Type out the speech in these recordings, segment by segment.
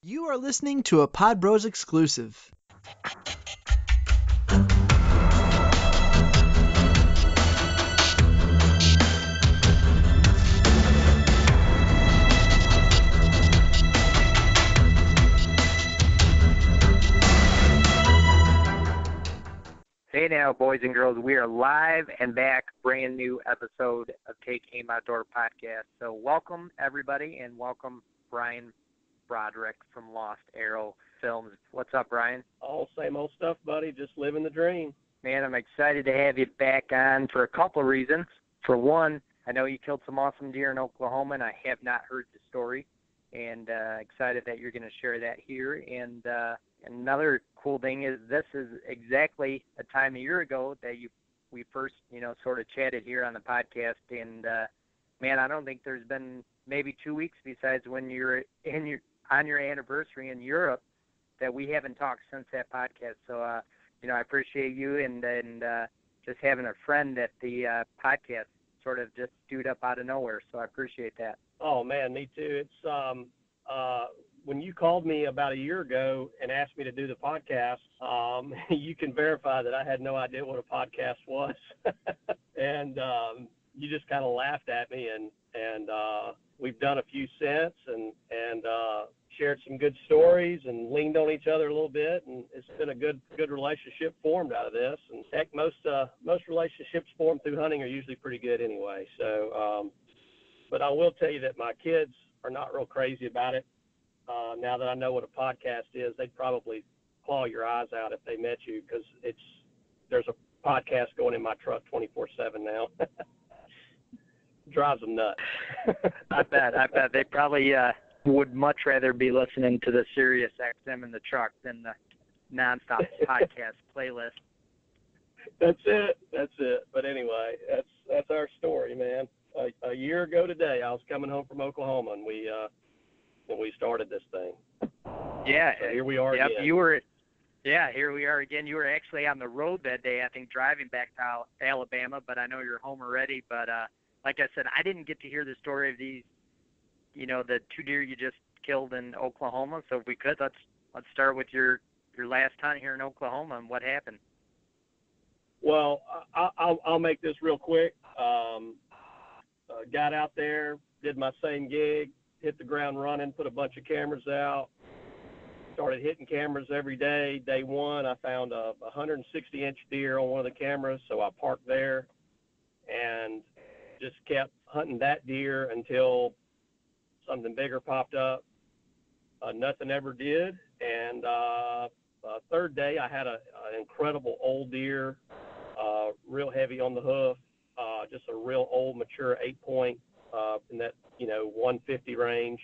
You are listening to a Pod Bros exclusive. Hey now, boys and girls, we are live and back, brand new episode of Take Aim Outdoor Podcast. So welcome, everybody, and welcome Bryan Broadrick from Lost Arrow Films. What's up, Bryan? All same old stuff, buddy, just living the dream. Man, I'm excited to have you back on for a couple of reasons. For one, I know you killed some awesome deer in Oklahoma, and I have not heard the story, and excited that you're going to share that here. And another cool thing is this is exactly a time a year ago that we first, sort of chatted here on the podcast. And, man, I don't think there's been maybe 2 weeks besides when you're on your anniversary in Europe that we haven't talked since that podcast. So, I appreciate you and just having a friend at the podcast sort of just stewed up out of nowhere. So I appreciate that. Oh, man, me too. It's when you called me about a year ago and asked me to do the podcast, you can verify that I had no idea what a podcast was. And you just kind of laughed at me, and we've done a few since and shared some good stories and leaned on each other a little bit, and it's been a good relationship formed out of this. And heck, most relationships formed through hunting are usually pretty good anyway. So, but I will tell you that my kids are not real crazy about it. Now that I know what a podcast is, they'd probably claw your eyes out if they met you, because there's a podcast going in my truck 24/7 now. Drives them nuts. I bet they probably would much rather be listening to the Sirius XM in the truck than the nonstop podcast playlist. That's it. But anyway, that's our story, man. A year ago today, I was coming home from Oklahoma, and we started this thing. Yeah. So here we are again. Here we are again. You were actually on the road that day, I think, driving back to Alabama, but I know you're home already. But like I said, I didn't get to hear the story of these, the 2 deer you just killed in Oklahoma. So if we could, let's start with your last hunt here in Oklahoma and what happened. Well, I'll make this real quick. Got out there, did my same gig, hit the ground running, put a bunch of cameras out, started hitting cameras every day. Day one, I found a 160-inch deer on one of the cameras, so I parked there and just kept hunting that deer until something bigger popped up. Nothing ever did. And third day, I had an incredible old deer, real heavy on the hoof, just a real old, mature 8-point in that 150 range.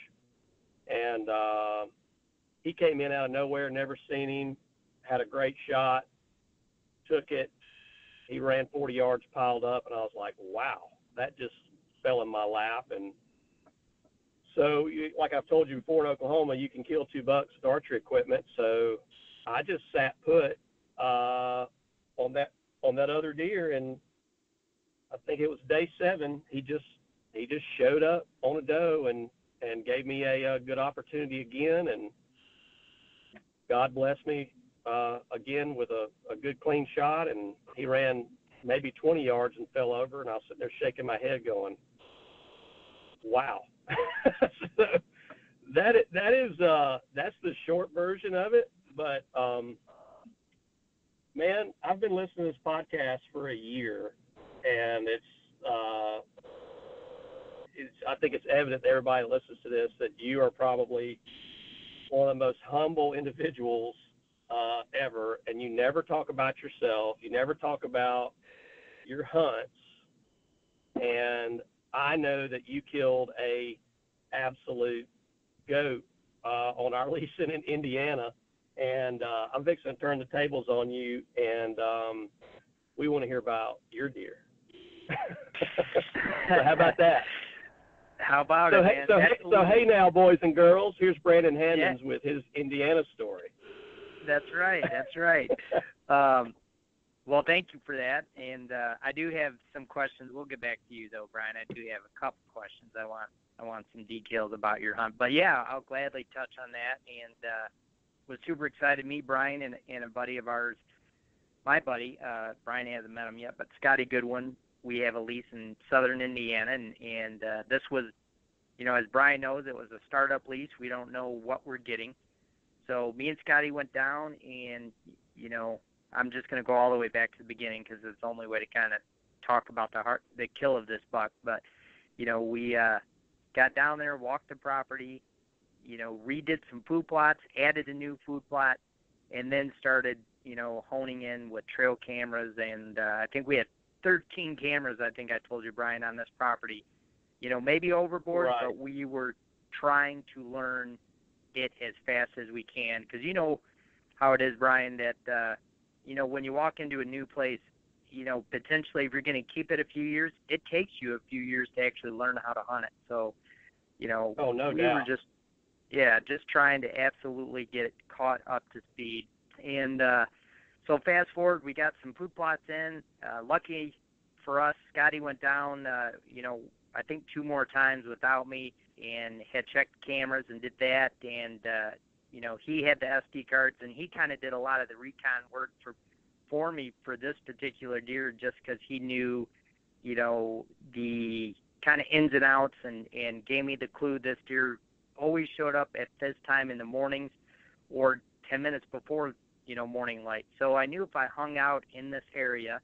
And he came in out of nowhere, never seen him, had a great shot, took it. He ran 40 yards, piled up, and I was like, wow, that just fell in my lap. And so, like I've told you before, in Oklahoma, you can kill $2 with archery equipment. So I just sat put on that other deer, and I think it was day 7. He just showed up on a doe and gave me a good opportunity again, and God bless me again with a good clean shot, and he ran maybe 20 yards and fell over, and I was sitting there shaking my head going, wow. So that's the short version of it. But man, I've been listening to this podcast for a year, and I think it's evident to everybody that listens to this that you are probably one of the most humble individuals ever, and you never talk about yourself. You never talk about your hunts, and I know that you killed a absolute goat on our lease in Indiana, and I'm fixing to turn the tables on you, and we want to hear about your deer. So how about that? How about it, man? So hey now, boys and girls, here's Brandon Hammonds with his Indiana story. That's right. Well, thank you for that. And I do have some questions. We'll get back to you, though, Bryan. I do have a couple questions I want I want some details about your hunt. But yeah, I'll gladly touch on that. And was super excited to meet Bryan and a buddy of ours. My buddy, Bryan hasn't met him yet, but Scotty Goodwin. We have a lease in southern Indiana, and this was, as Bryan knows, it was a startup lease. We don't know what we're getting. So me and Scotty went down, and, I'm just going to go all the way back to the beginning because it's the only way to kind of talk about the kill of this buck. But, we got down there, walked the property, redid some food plots, added a new food plot, and then started, honing in with trail cameras. And I think we had 13 cameras, I think I told you, Bryan, on this property. Maybe overboard, Right. but we were trying to learn it as fast as we can. Because you know how it is, Bryan, that, when you walk into a new place, potentially if you're going to keep it a few years, it takes you a few years to actually learn how to hunt it. So, Oh, no we doubt. were just trying to absolutely get caught up to speed. And so fast forward, we got some food plots in. Lucky for us, Scotty went down, I think 2 more times without me and had checked cameras and did that. And, he had the SD cards, and he kind of did a lot of the recon work for me for this particular deer just because he knew, the kind of ins and outs and gave me the clue this deer always showed up at this time in the mornings or 10 minutes before, morning light. So I knew if I hung out in this area,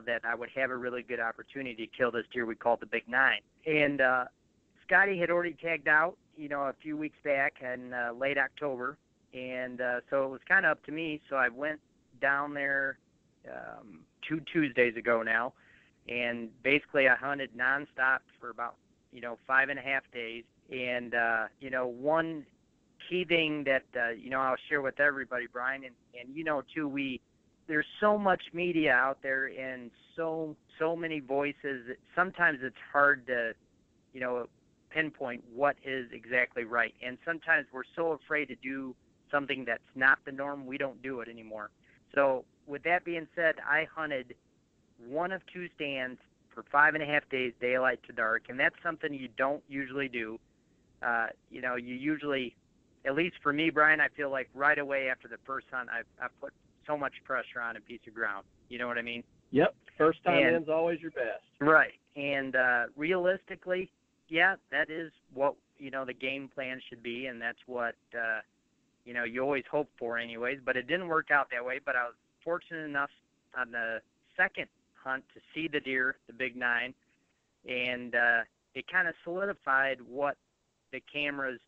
that I would have a really good opportunity to kill this deer we called the Big Nine. And Scotty had already tagged out, a few weeks back in late October. And so it was kind of up to me. So I went down there 2 Tuesdays ago now. And basically I hunted nonstop for about, 5.5 days. And, one key thing that, I'll share with everybody, Bryan, and too, there's so much media out there and so many voices that sometimes it's hard to, pinpoint what is exactly right. And sometimes we're so afraid to do something that's not the norm, we don't do it anymore. So with that being said, I hunted one of 2 stands for 5.5 days, daylight to dark, and that's something you don't usually do. You usually, at least for me, Bryan, I feel like right away after the first hunt, I put so much pressure on a piece of ground. You know what I mean? Yep. First time in's always your best. Right. And realistically, yeah, that is what, the game plan should be, and that's what, you always hope for anyways. But it didn't work out that way. But I was fortunate enough on the second hunt to see the deer, the Big Nine, and it kind of solidified what the cameras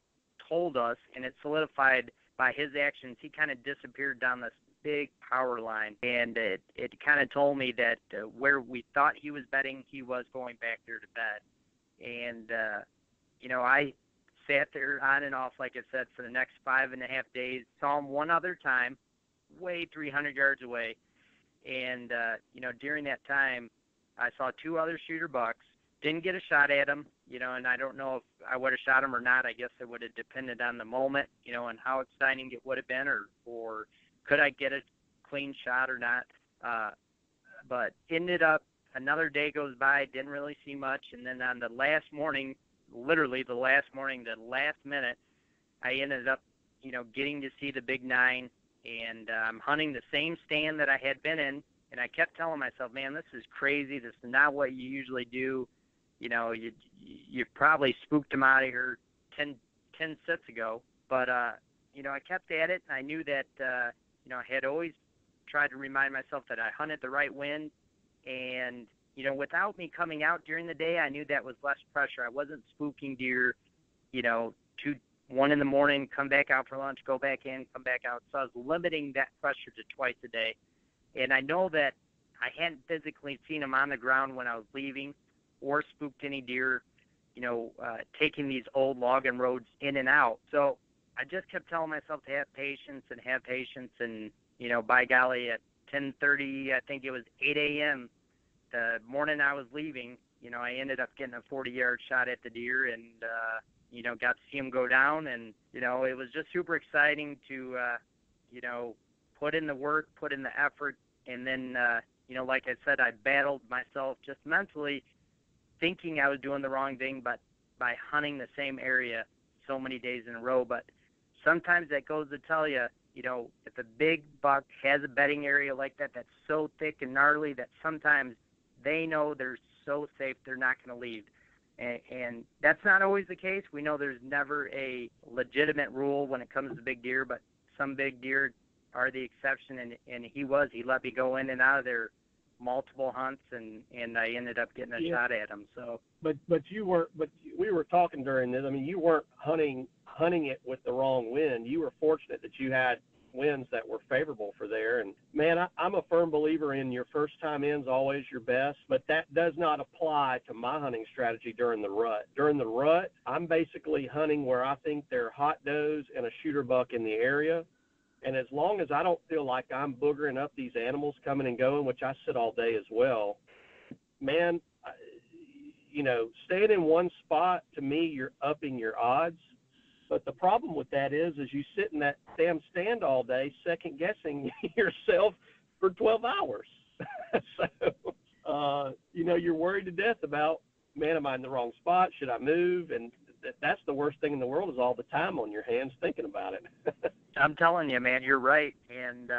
told us, and it solidified by his actions. He kind of disappeared down this big power line, and it kind of told me that where we thought he was bedding, he was going back there to bed. And I sat there on and off, like I said, for the next 5.5 days, saw him one other time, way 300 yards away. And, during that time, I saw 2 other shooter bucks, didn't get a shot at him, and I don't know if I would have shot him or not. I guess it would have depended on the moment, and how exciting it would have been, or could I get a clean shot or not. But ended up, another day goes by, didn't really see much. And then on the last morning, literally the last morning, the last minute, I ended up, getting to see the Big Nine. And I'm hunting the same stand that I had been in. And I kept telling myself, man, this is crazy. This is not what you usually do. You probably spooked him out of here 10 sets ago. But, I kept at it. And I knew that, I had always tried to remind myself that I hunted the right wind. And, without me coming out during the day, I knew that was less pressure. I wasn't spooking deer, 1 in the morning, come back out for lunch, go back in, come back out. So I was limiting that pressure to twice a day. And I know that I hadn't physically seen them on the ground when I was leaving or spooked any deer, taking these old logging roads in and out. So I just kept telling myself to have patience. And, by golly, at 10:30, I think it was 8 a.m., the morning I was leaving, I ended up getting a 40-yard shot at the deer and, got to see him go down. And, it was just super exciting to, put in the work, put in the effort. And then, like I said, I battled myself just mentally thinking I was doing the wrong thing, but by hunting the same area so many days in a row. But sometimes that goes to tell you, if a big buck has a bedding area like that that's so thick and gnarly that sometimes they know they're so safe they're not going to leave. And that's not always the case. We know there's never a legitimate rule when it comes to big deer, but some big deer are the exception, and he let me go in and out of there multiple hunts, and I ended up getting a shot at him. So, but we were talking during this. I mean, you weren't hunting it with the wrong wind. You were fortunate that you had winds that were favorable for there. And man, I'm a firm believer in your first time in's always your best, but that does not apply to my hunting strategy during the rut. During the rut, I'm basically hunting where I think there are hot does and a shooter buck in the area. And as long as I don't feel like I'm boogering up these animals coming and going, which I sit all day as well, man, staying in one spot, to me, you're upping your odds. But the problem with that is you sit in that damn stand all day, second guessing yourself for 12 hours. So, you're worried to death about, man, am I in the wrong spot? Should I move? And that's the worst thing in the world, is all the time on your hands thinking about it. I'm telling you, man, you're right. And,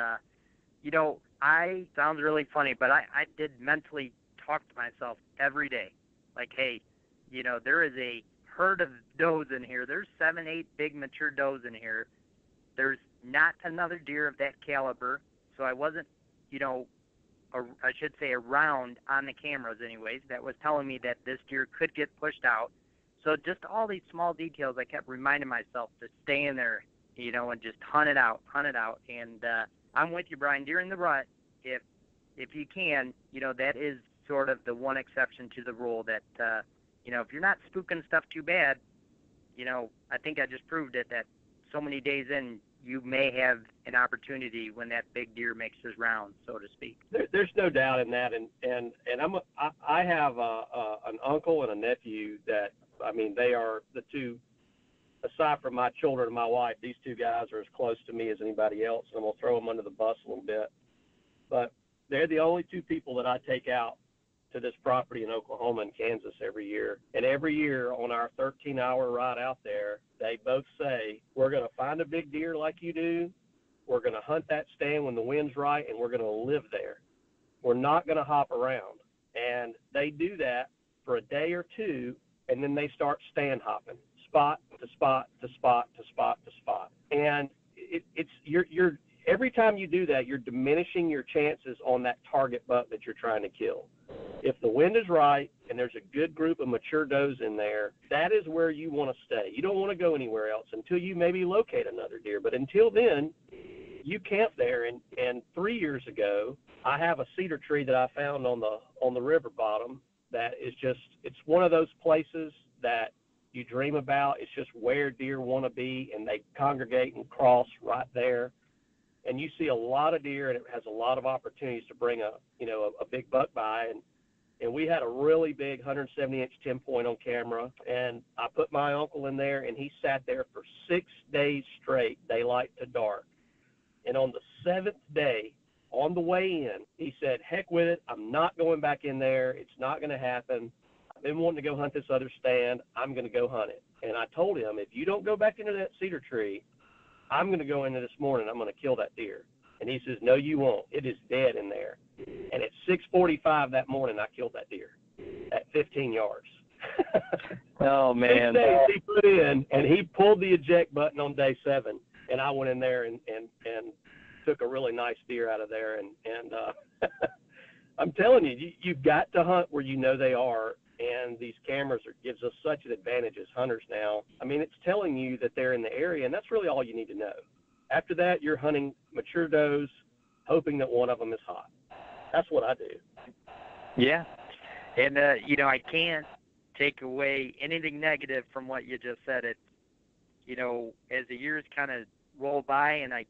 I sounds really funny, but I did mentally talk to myself every day. Like, hey, there is a herd of does in here. There's 7, 8 big mature does in here. There's not another deer of that caliber. So I wasn't, I should say around on the cameras anyways, that was telling me that this deer could get pushed out. So just all these small details, I kept reminding myself to stay in there, and just hunt it out. And I'm with you, Bryan. During the rut, if you can, that is sort of the one exception to the rule that, if you're not spooking stuff too bad, I think I just proved it, that so many days in, you may have an opportunity when that big deer makes his round, so to speak. There's no doubt in that, and I have an uncle and a nephew that, I mean, they are the two, aside from my children and my wife, these two guys are as close to me as anybody else, and I'm going to throw them under the bus a little bit. But they're the only two people that I take out to this property in Oklahoma and Kansas every year. And every year on our 13-hour ride out there, they both say, we're going to find a big deer like you do, we're going to hunt that stand when the wind's right, and we're going to live there. We're not going to hop around. And they do that for a day or two, and then they start stand hopping, spot to spot to spot to spot to spot. And you're every time you do that, you're diminishing your chances on that target buck that you're trying to kill. If the wind is right and there's a good group of mature does in there, that is where you want to stay. You don't want to go anywhere else until you maybe locate another deer. But until then, you camp there. And 3 years ago, I have a cedar tree that I found on the river bottom that is just, it's one of those places that you dream about. It's just where deer want to be, and they congregate and cross right there. And you see a lot of deer, and it has a lot of opportunities to bring a big buck by. And we had a really big 170-inch 10-point on camera, and I put my uncle in there, and he sat there for 6 days straight, daylight to dark. And on the 7th day, on the way in, he said, heck with it, I'm not going back in there. It's not going to happen. I've been wanting to go hunt this other stand. I'm going to go hunt it. And I told him, if you don't go back into that cedar tree, I'm going to go into this morning. I'm going to kill that deer. And he says, no, you won't. It is dead in there. And at 6:45 that morning, I killed that deer at 15 yards. Oh, man. 6 days he put in, and he pulled the eject button on day 7. And I went in there and took a really nice deer out of there. And I'm telling you, you've got to hunt where you know they are. And these cameras gives us such an advantage as hunters now. I mean, it's telling you that they're in the area, and that's really all you need to know. After that, you're hunting mature does, hoping that one of them is hot. That's what I do. Yeah. And, I can't take away anything negative from what you just said. It, as the years kind of roll by and I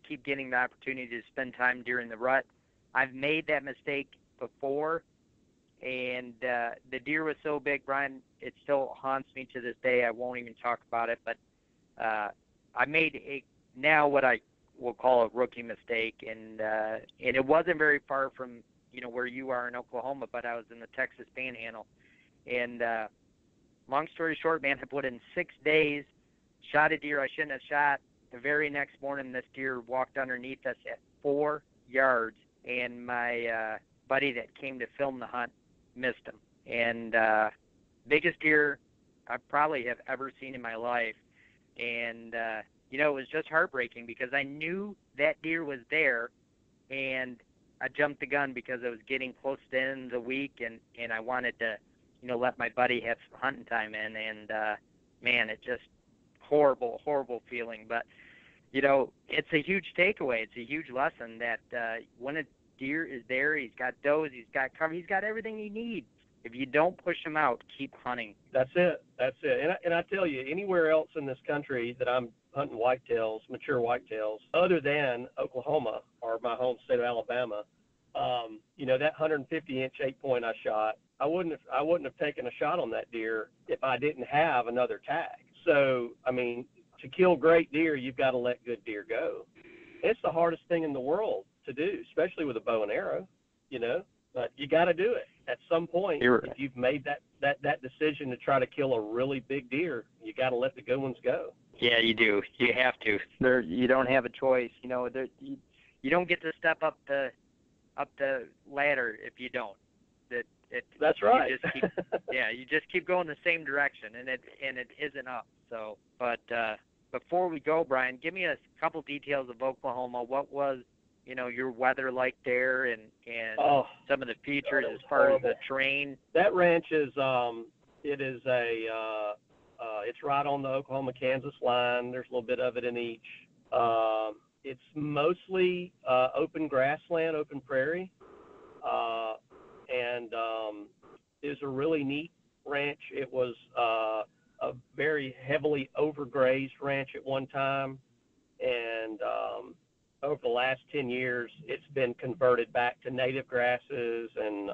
keep getting the opportunity to spend time during the rut, I've made that mistake before. And the deer was so big, Bryan, it still haunts me to this day. I won't even talk about it. But I made now what I will call a rookie mistake. And it wasn't very far from, where you are in Oklahoma, but I was in the Texas Panhandle. And long story short, man, I put in 6 days, shot a deer I shouldn't have shot. The very next morning, this deer walked underneath us at 4 yards, and my buddy that came to film the hunt missed him. And biggest deer I probably have ever seen in my life. And, it was just heartbreaking because I knew that deer was there, and I jumped the gun because I was getting close to the end of the week, and I wanted to, let my buddy have some hunting time in. And, man, it just horrible feeling. But, it's a huge takeaway. It's a huge lesson that when a deer is there, he's got does, he's got cover, he's got everything he needs. If you don't push him out, keep hunting. That's it. And I tell you, anywhere else in this country that I'm hunting whitetails, mature whitetails, other than Oklahoma or my home state of Alabama, that 150-inch 8-point I shot, I wouldn't have taken a shot on that deer if I didn't have another tag. So, I mean, to kill great deer, you've got to let good deer go. It's the hardest thing in the world to do, especially with a bow and arrow, but you got to do it. At some point, if you've made that decision to try to kill a really big deer, you got to let the good ones go. Yeah, you do. You have to. You don't have a choice. You don't get to step up the ladder if you don't. That's right. You just keep going the same direction, and it isn't up. So, but before we go, Bryan, give me a couple details of Oklahoma. What was your weather like there, and some of the features as far as the terrain? That ranch is it's right on the Oklahoma-Kansas line. There's a little bit of it in each. It's mostly open grassland, open prairie, and it was a really neat ranch. It was a very heavily overgrazed ranch at one time, and over the last 10 years, it's been converted back to native grasses and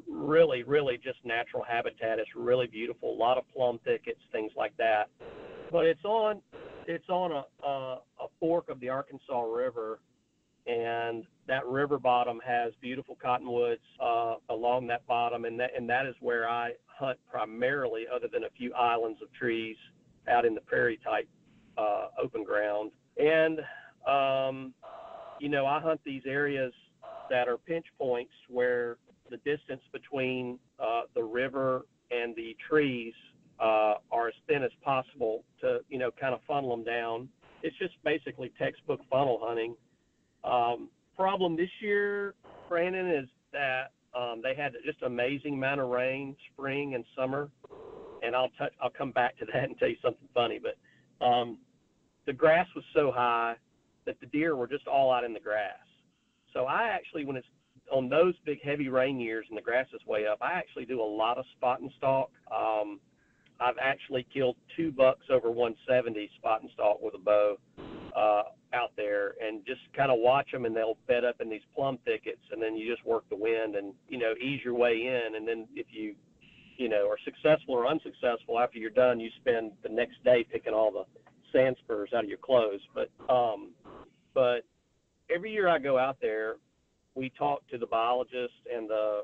really, really just natural habitat. It's really beautiful. A lot of plum thickets, things like that. But it's on a fork of the Arkansas River, and that river bottom has beautiful cottonwoods along that bottom, and that is where I hunt primarily, other than a few islands of trees out in the prairie type open ground. And I hunt these areas that are pinch points where the distance between the river and the trees are as thin as possible to, kind of funnel them down. It's just basically textbook funnel hunting. Problem this year, Brandon, is that they had just an amazing amount of rain, spring and summer, and I'll come back to that and tell you something funny. But the grass was so high that the deer were just all out in the grass. So I actually, when it's on those big heavy rain years and the grass is way up, I actually do a lot of spot and stalk. I've actually killed 2 bucks over 170 spot and stalk with a bow out there, and just kind of watch them, and they'll bed up in these plum thickets, and then you just work the wind and ease your way in. And then if you are successful or unsuccessful, after you're done, you spend the next day picking all the sand spurs out of your clothes. But every year I go out there, we talk to the biologists and the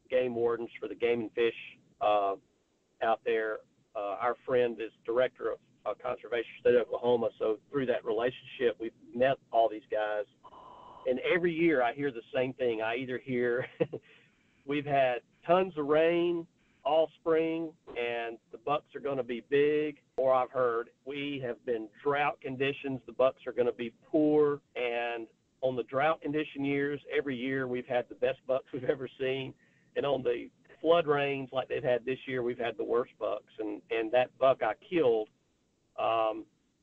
game wardens for the game and fish out there. Our friend is director of conservation state of Oklahoma, so through that relationship, we've met all these guys. And every year I hear the same thing. I either hear we've had tons of rain all spring and the bucks are going to be big, or I've heard we have been drought conditions, the bucks are going to be poor. And on the drought condition years, every year we've had the best bucks we've ever seen. And on the flood rains like they've had this year, we've had the worst bucks. And that buck I killed,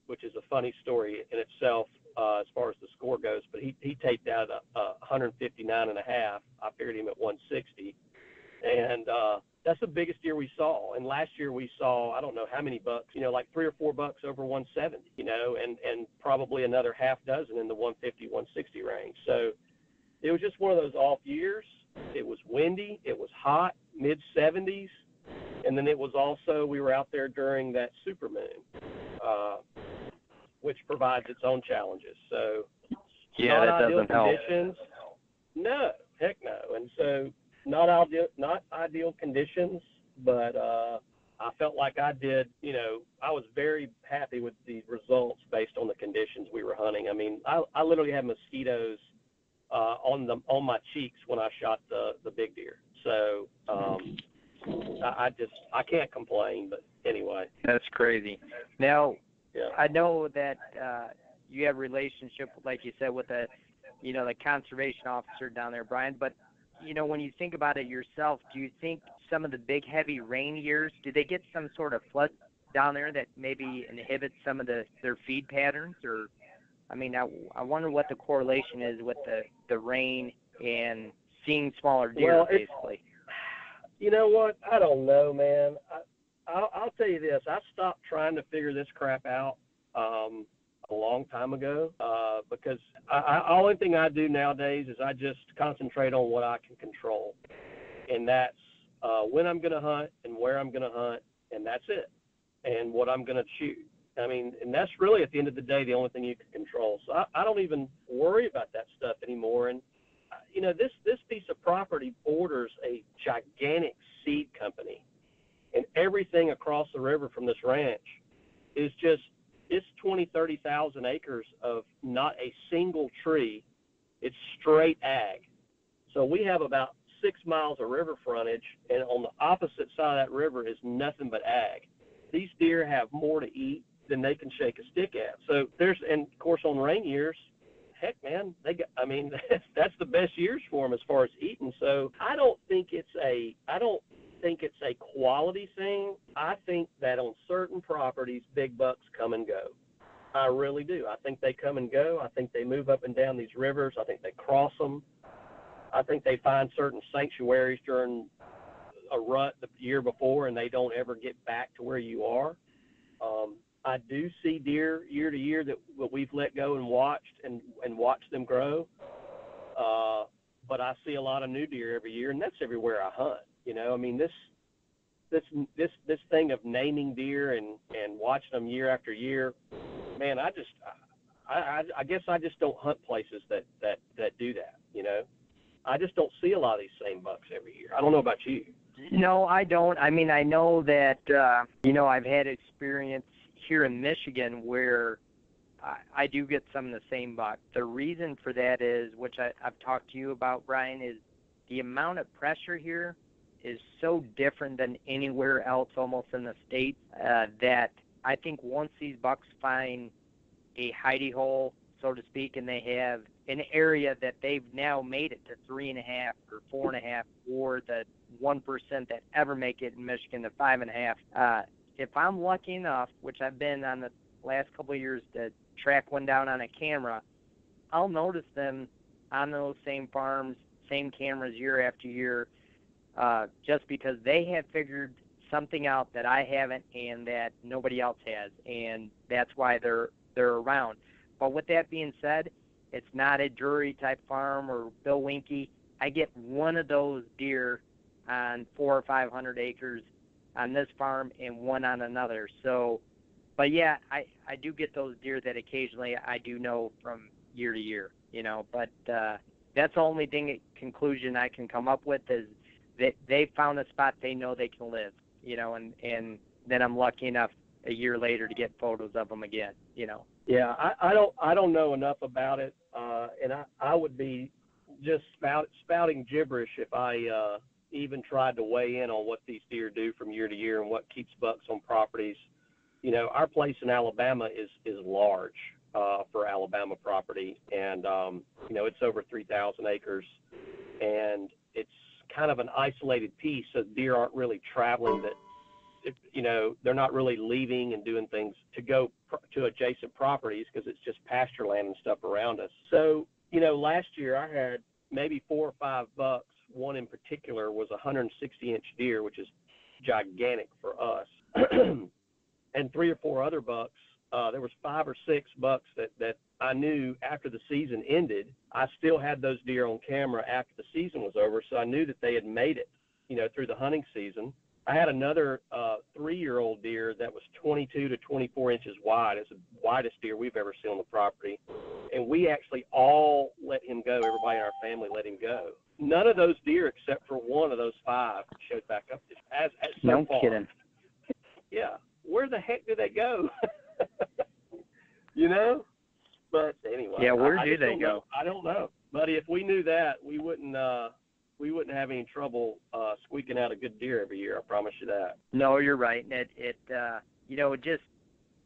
which is a funny story in itself as far as the score goes, but he taped out a 159 and a half. I figured him at 160. And that's the biggest deer we saw. And last year we saw, I don't know how many bucks, like 3 or 4 bucks over 170, and probably another half dozen in the 150, 160 range. So it was just one of those off years. It was windy. It was hot, mid-70s. And then it was also, we were out there during that supermoon, which provides its own challenges. So yeah, that doesn't help. No, heck no. And so not ideal conditions, but I felt like I did, I was very happy with the results based on the conditions we were hunting. I mean, I literally had mosquitoes on my cheeks when I shot the big deer. So I can't complain. But anyway, That's crazy. Now, yeah. I know that you have a relationship, like you said, with the conservation officer down there, Bryan. But when you think about it yourself, do you think some of the big heavy rain years, do they get some sort of flood down there that maybe inhibits some of their feed patterns? Or, I mean, I wonder what the correlation is with the rain and seeing smaller deer, basically. You know what? I don't know, man. I'll tell you this. I stopped trying to figure this crap out a long time ago because only thing I do nowadays is I just concentrate on what I can control, and that's when I'm going to hunt and where I'm going to hunt, and that's it, and what I'm going to shoot. I mean, and that's really at the end of the day the only thing you can control. So I don't even worry about that stuff anymore. And this piece of property borders a gigantic seed company, and everything across the river from this ranch is just, it's 30,000 acres of not a single tree. It's straight ag. So we have about 6 miles of river frontage, and on the opposite side of that river is nothing but ag. These deer have more to eat than they can shake a stick at. So and of course on rain years, heck, man, that's the best years for them as far as eating. So I don't think it's a quality thing. I think that on certain properties, big bucks come and go. I really do. I think they come and go. I think they move up and down these rivers. I think they cross them. I think they find certain sanctuaries during a rut the year before, and they don't ever get back to where you are. I do see deer year to year that we've let go and watched them grow. But I see a lot of new deer every year, and that's everywhere I hunt. I mean, this thing of naming deer and watching them year after year, man, I guess I just don't hunt places that do that. I just don't see a lot of these same bucks every year. I don't know about you. No, I don't. I mean, I know that I've had experience here in Michigan where I do get some of the same bucks. The reason for that is, which I've talked to you about, Bryan, is the amount of pressure here is so different than anywhere else almost in the States that I think once these bucks find a hidey hole, so to speak, and they have an area that they've now made it to 3.5 or 4.5, or the 1% that ever make it in Michigan to 5.5. If I'm lucky enough, which I've been on the last couple of years, to track one down on a camera, I'll notice them on those same farms, same cameras year after year, just because they have figured something out that I haven't and that nobody else has, and that's why they're around. But with that being said, it's not a Drury-type farm or Bill Winke. I get one of those deer on 400 or 500 acres on this farm and one on another. So, but yeah, I do get those deer that occasionally I do know from year to year, but that's the only conclusion I can come up with is that they found a spot they know they can live, and then I'm lucky enough a year later to get photos of them again, Yeah, I don't know enough about it, and I would be just spouting gibberish if I even tried to weigh in on what these deer do from year to year and what keeps bucks on properties. Our place in Alabama is large for Alabama property, and it's over 3,000 acres, and it's kind of an isolated piece, so deer aren't really traveling they're not really leaving and doing things to go to adjacent properties because it's just pasture land and stuff around us. So, last year I had maybe 4 or 5 bucks. One in particular was a 160-inch deer, which is gigantic for us, and 3 or 4 other bucks. There was 5 or 6 bucks that I knew after the season ended. I still had those deer on camera after the season was over, so I knew that they had made it, through the hunting season. I had another 3-year-old deer that was 22 to 24 inches wide. It's the widest deer we've ever seen on the property. And we actually all let him go. Everybody in our family let him go. None of those deer, except for one of those 5, showed back up as so no far. kidding. yeah, where the heck do they go? You know? But anyway, Yeah, where I do just they don't go? know. I don't know, buddy. If we knew that, we wouldn't have any trouble squeaking out a good deer every year. I promise you that. No, you're right. And just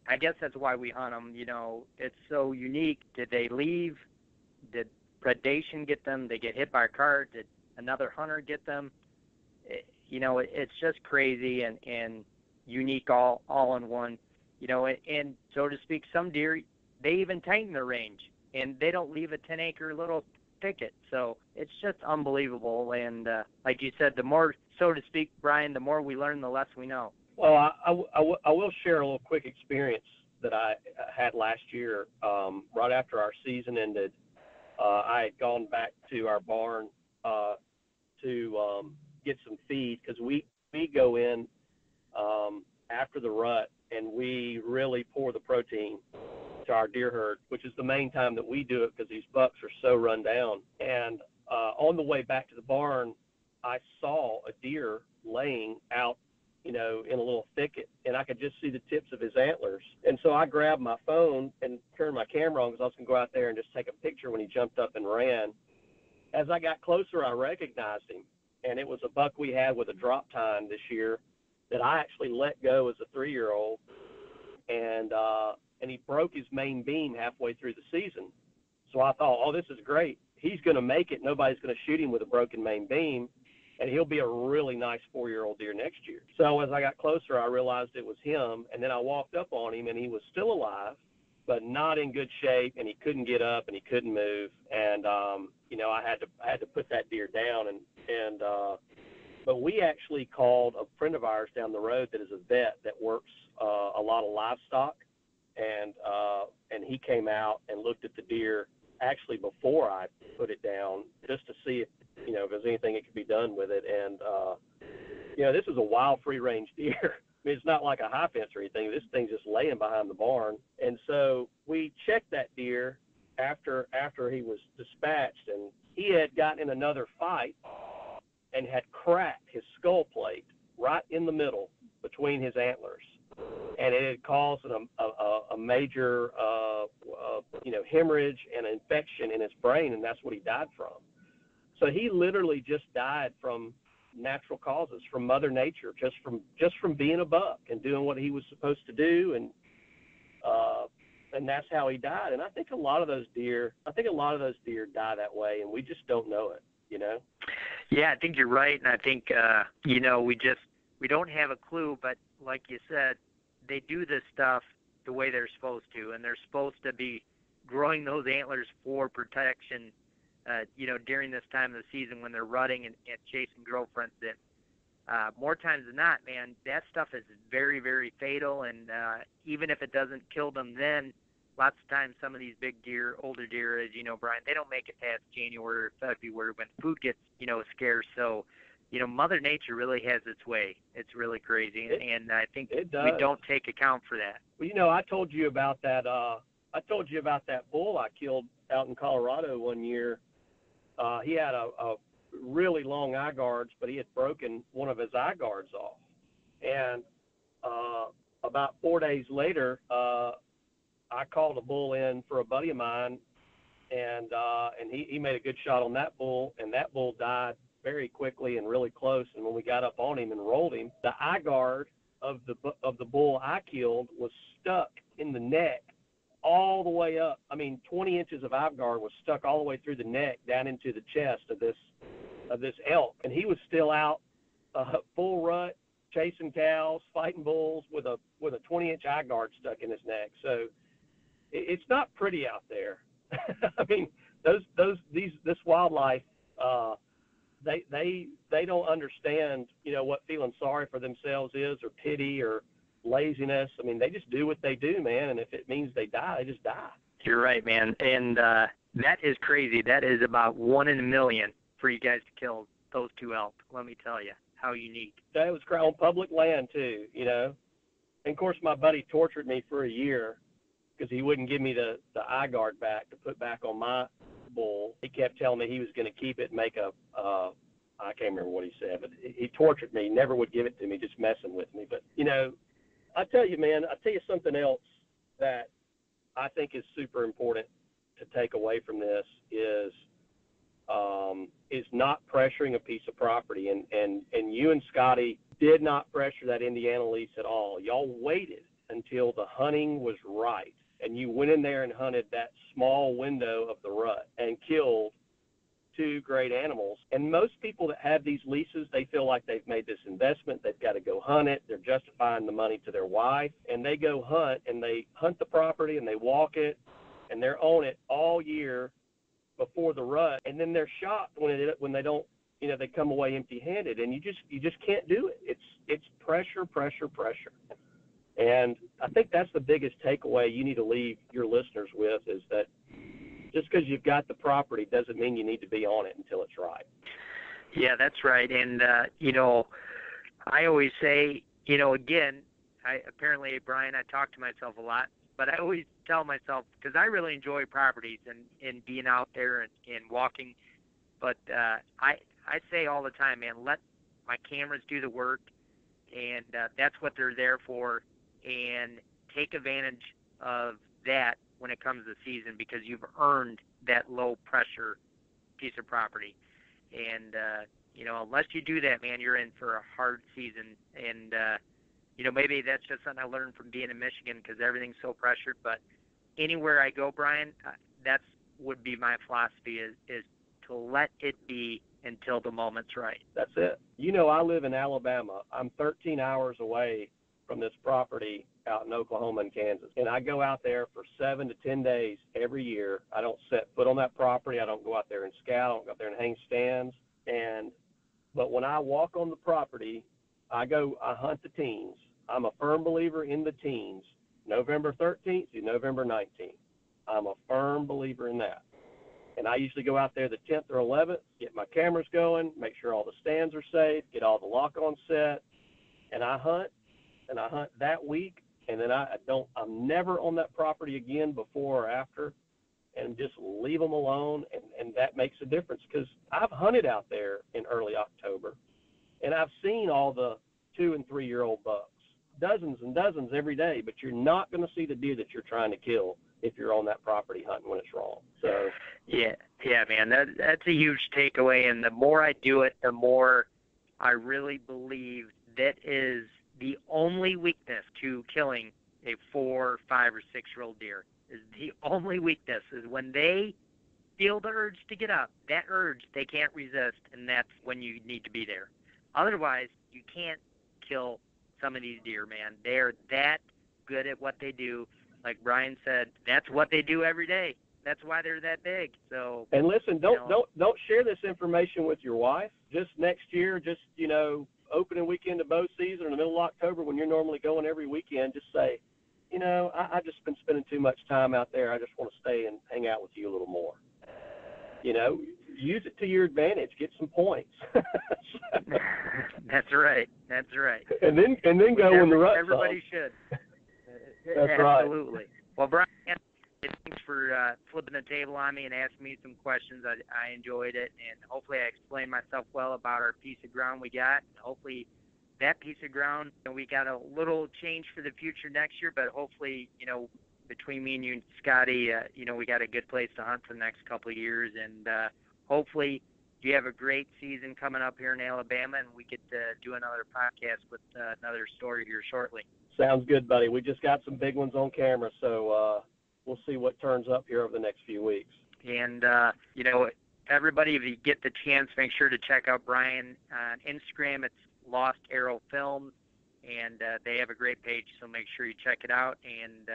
I guess that's why we hunt them. It's so unique. Did they leave? Did predation get them? They get hit by a car? Did another hunter get them? It's just crazy and unique all in one. And so to speak, some deer, they even tighten their range, and they don't leave a 10-acre little thicket. So it's just unbelievable. And like you said, the more, so to speak, Bryan, the more we learn, the less we know. Well, I will share a little quick experience that I had last year. Right after our season ended, I had gone back to our barn to get some feed, because we go in after the rut and we really pour the protein to our deer herd, which is the main time that we do it because these bucks are so run down. And on the way back to the barn, I saw a deer laying out, in a little thicket, and I could just see the tips of his antlers. And so I grabbed my phone and turned my camera on because I was going to go out there and just take a picture when he jumped up and ran. As I got closer, I recognized him, and it was a buck we had with a drop tine this year that I actually let go as a 3-year-old, and he broke his main beam halfway through the season. So I thought, oh, this is great. He's going to make it. Nobody's going to shoot him with a broken main beam, and he'll be a really nice 4-year-old deer next year. So as I got closer, I realized it was him, and then I walked up on him, and he was still alive, but not in good shape, and he couldn't get up, and he couldn't move. And I had to put that deer down, but we actually called a friend of ours down the road that is a vet that works a lot of livestock, and he came out and looked at the deer actually before I put it down, just to see if there's anything that could be done with it. And this is a wild free range deer. I mean, it's not like a high fence or anything. This thing's just laying behind the barn. And so we checked that deer after he was dispatched, and he had gotten in another fight and had cracked his skull plate right in the middle between his antlers. And it had caused a major, hemorrhage and infection in his brain, and that's what he died from. So he literally just died from natural causes, from Mother Nature, just from being a buck and doing what he was supposed to do, and that's how he died. And I think a lot of those deer die that way, and we just don't know it. Yeah, I think you're right, and I think we don't have a clue, but like you said, they do this stuff the way they're supposed to, and they're supposed to be growing those antlers for protection, during this time of the season when they're rutting and chasing girlfriends. And more times than not, man, that stuff is very, very fatal, and even if it doesn't kill them then, lots of times some of these big deer, older deer, as you know, Bryan, they don't make it past January or February when food gets, scarce. So, Mother Nature really has its way. It's really crazy, and I think we don't take account for that. Well, I told you about that. I told you about that bull I killed out in Colorado one year. He had a really long eye guards, but he had broken one of his eye guards off. And about 4 days later, I called a bull in for a buddy of mine, and he made a good shot on that bull, and that bull died very quickly and really close. And when we got up on him and rolled him, the eye guard of the bull I killed was stuck in the neck all the way up. I mean, 20 inches of eye guard was stuck all the way through the neck down into the chest of this elk, and he was still out full rut, chasing cows, fighting bulls with a 20-inch eye guard stuck in his neck. So it's not pretty out there. I mean, this wildlife, they don't understand, what feeling sorry for themselves is, or pity, or laziness. I mean, they just do what they do, man, and if it means they die, they just die. You're right, man, and that is crazy. That is about 1 in a million for you guys to kill those two elk. Let me tell you how unique. That was on public land too, And of course, my buddy tortured me for a year because he wouldn't give me the eye guard back to put back on my bull. He kept telling me he was going to keep it and make I can't remember what he said, but he tortured me. He never would give it to me, just messing with me. But, I tell you, man, I'll tell you something else that I think is super important to take away from this is not pressuring a piece of property. And you and Scotty did not pressure that Indiana lease at all. Y'all waited until the hunting was right, and you went in there and hunted that small window of the rut and killed 2 great animals. And most people that have these leases, they feel like they've made this investment. They've got to go hunt it. They're justifying the money to their wife, and they go hunt, and they hunt the property, and they walk it, and they're on it all year before the rut, and then they're shocked when they don't, they come away empty-handed, and you just can't do it. It's pressure. And I think that's the biggest takeaway you need to leave your listeners with, is that just because you've got the property doesn't mean you need to be on it until it's right. Yeah, that's right. And, I always say, again, apparently, Bryan, I talk to myself a lot, but I always tell myself, because I really enjoy properties and being out there and walking, but I say all the time, man, let my cameras do the work, and that's what they're there for, and take advantage of that when it comes to the season, because you've earned that low-pressure piece of property. And, unless you do that, man, you're in for a hard season. And, maybe that's just something I learned from being in Michigan, because everything's so pressured. But anywhere I go, Bryan, that's would be my philosophy is to let it be until the moment's right. That's it. I live in Alabama. I'm 13 hours away from this property out in Oklahoma and Kansas. And I go out there for 7 to 10 days every year. I don't set foot on that property. I don't go out there and scout. I don't go out there and hang stands. But when I walk on the property, I hunt the teens. I'm a firm believer in the teens, November 13th to November 19th. I'm a firm believer in that. And I usually go out there the 10th or 11th, get my cameras going, make sure all the stands are safe, get all the lock-on set, and I hunt that week, and then I'm never on that property again before or after, and just leave them alone, and that makes a difference, because I've hunted out there in early October, and I've seen all the 2- and 3-year-old bucks, dozens and dozens every day, but you're not going to see the deer that you're trying to kill if you're on that property hunting when it's wrong. So yeah, man, that's a huge takeaway, and the more I do it, the more I really believe that is the only weakness to killing a 4-, 5-, or 6-year-old deer. Is the only weakness is when they feel the urge to get up. That urge they can't resist, and that's when you need to be there. Otherwise, you can't kill some of these deer, man. They're that good at what they do. Like Bryan said, that's what they do every day. That's why they're that big. So. And listen, don't share this information with your wife. Just next year, opening weekend of bow season in the middle of October, when you're normally going every weekend, just say, I've just been spending too much time out there. I just want to stay and hang out with you a little more. Use it to your advantage. Get some points. That's right. And then go when the rut's everybody should. That's right. Absolutely. Well, Bryan, thanks for flipping the table on me and asking me some questions. I enjoyed it, and hopefully I explained myself well about our piece of ground we got. And hopefully that piece of ground, we got a little change for the future next year, but hopefully, between me and you and Scotty, we got a good place to hunt for the next couple of years, and hopefully you have a great season coming up here in Alabama, and we get to do another podcast with another story here shortly. Sounds good, buddy. We just got some big ones on camera, so we'll see what turns up here over the next few weeks. And, everybody, if you get the chance, make sure to check out Bryan on Instagram. It's Lost Arrow Films, and they have a great page, so make sure you check it out. And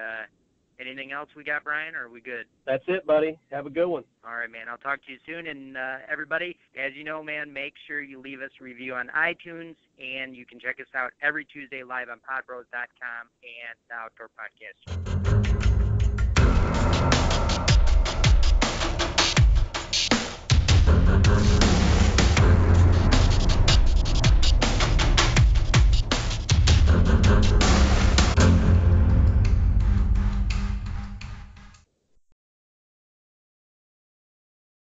anything else we got, Bryan, or are we good? That's it, buddy. Have a good one. All right, man. I'll talk to you soon. And everybody, as you know, man, make sure you leave us a review on iTunes, and you can check us out every Tuesday live on podbros.com and the Outdoor Podcast.